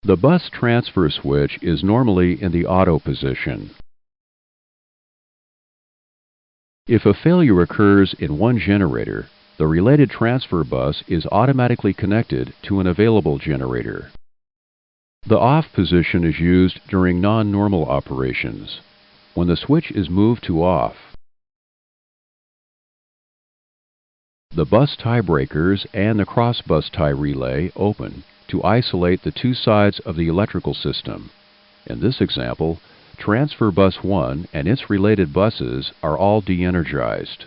The bus transfer switch is normally in the auto position. If a failure occurs in one generator, the related transfer bus is automatically connected to an available generator. The off position is used during non-normal operations. When the switch is moved to off, the bus tie breakers and the cross bus tie relay open to isolate the two sides of the electrical system. In this example, transfer bus 1 and its related buses are all de-energized.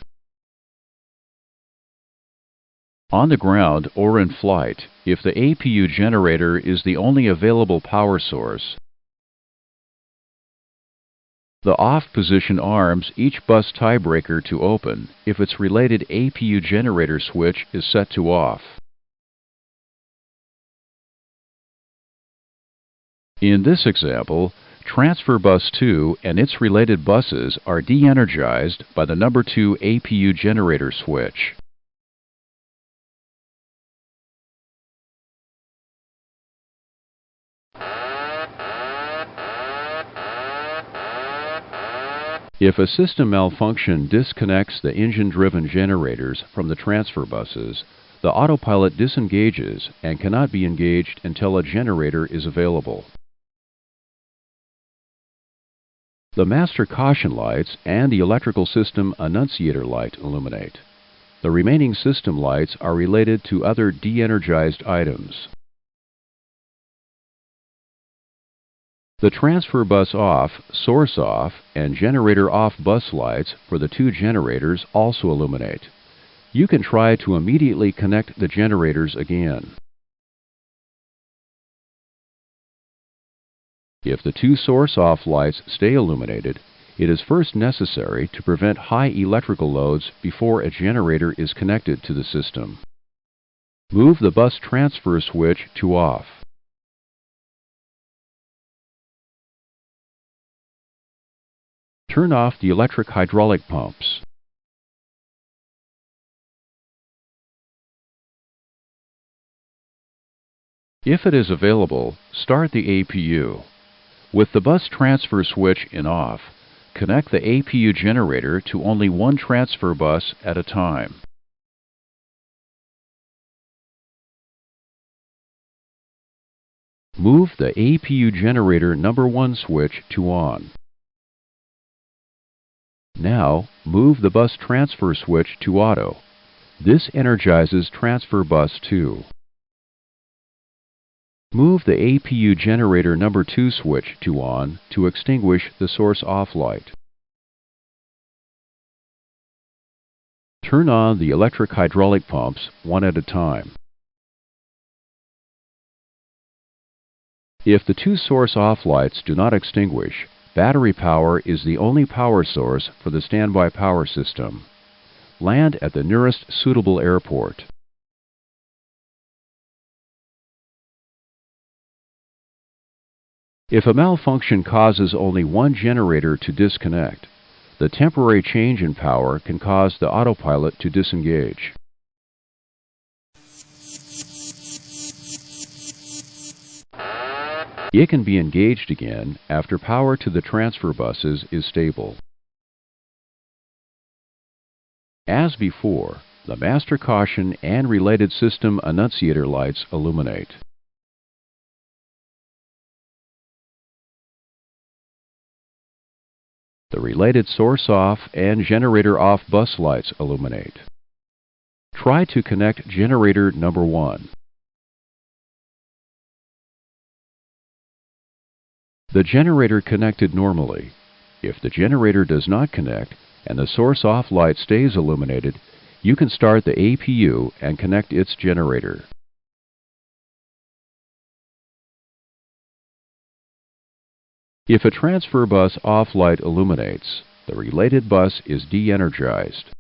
On the ground or in flight, if the APU generator is the only available power source, the off position arms each bus tiebreaker to open if its related APU generator switch is set to off. In this example, transfer bus 2 and its related buses are de-energized by the number 2 APU generator switch. If a system malfunction disconnects the engine-driven generators from the transfer buses, the autopilot disengages and cannot be engaged until a generator is available. The master caution lights and the electrical system annunciator light illuminate. The remaining system lights are related to other de-energized items. The transfer bus off, source off, and generator off bus lights for the two generators also illuminate. You can try to immediately connect the generators again. If the two source off lights stay illuminated, it is first necessary to prevent high electrical loads before a generator is connected to the system. Move the bus transfer switch to off. Turn off the electric hydraulic pumps. If it is available, start the APU. With the bus transfer switch in off, connect the APU generator to only one transfer bus at a time. Move the APU generator number 1 switch to on. Now, move the bus transfer switch to auto. This energizes transfer bus 2. Move the APU generator number 2 switch to on to extinguish the source off light. Turn on the electric hydraulic pumps one at a time. If the two source off lights do not extinguish, battery power is the only power source for the standby power system. Land at the nearest suitable airport. If a malfunction causes only one generator to disconnect, the temporary change in power can cause the autopilot to disengage. It can be engaged again after power to the transfer buses is stable. As before, the master caution and related system annunciator lights illuminate. The related source off and generator off bus lights illuminate. Try to connect generator number 1. The generator connected normally. If the generator does not connect and the source off light stays illuminated, you can start the APU and connect its generator. If a transfer bus off light illuminates, the related bus is de-energized.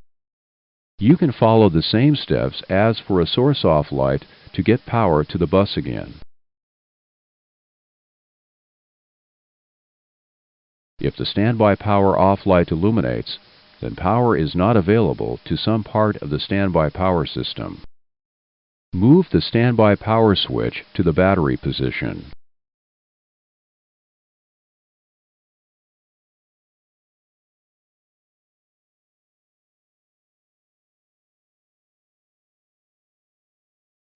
You can follow the same steps as for a source off light to get power to the bus again. If the standby power off light illuminates, then power is not available to some part of the standby power system. Move the standby power switch to the battery position.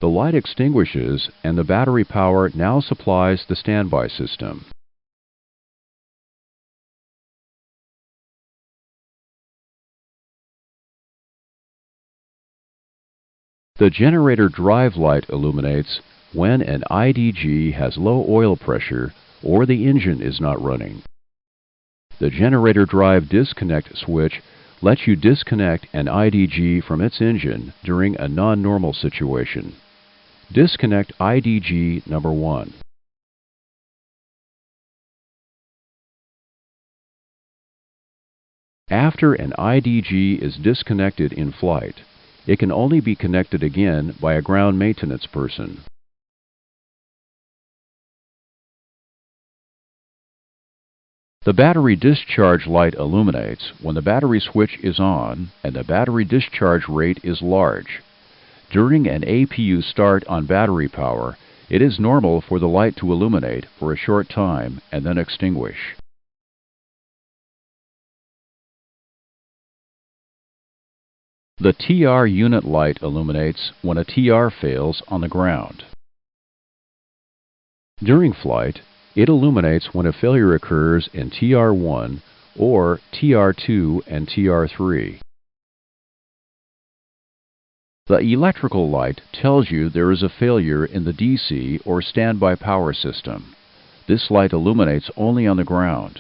The light extinguishes and the battery power now supplies the standby system. The generator drive light illuminates when an IDG has low oil pressure or the engine is not running. The generator drive disconnect switch lets you disconnect an IDG from its engine during a non-normal situation. Disconnect IDG number 1. After an IDG is disconnected in flight, it can only be connected again by a ground maintenance person. The battery discharge light illuminates when the battery switch is on and the battery discharge rate is large. During an APU start on battery power, it is normal for the light to illuminate for a short time and then extinguish. The TR unit light illuminates when a TR fails on the ground. During flight, it illuminates when a failure occurs in TR1 or TR2 and TR3. The electrical light tells you there is a failure in the DC or standby power system. This light illuminates only on the ground.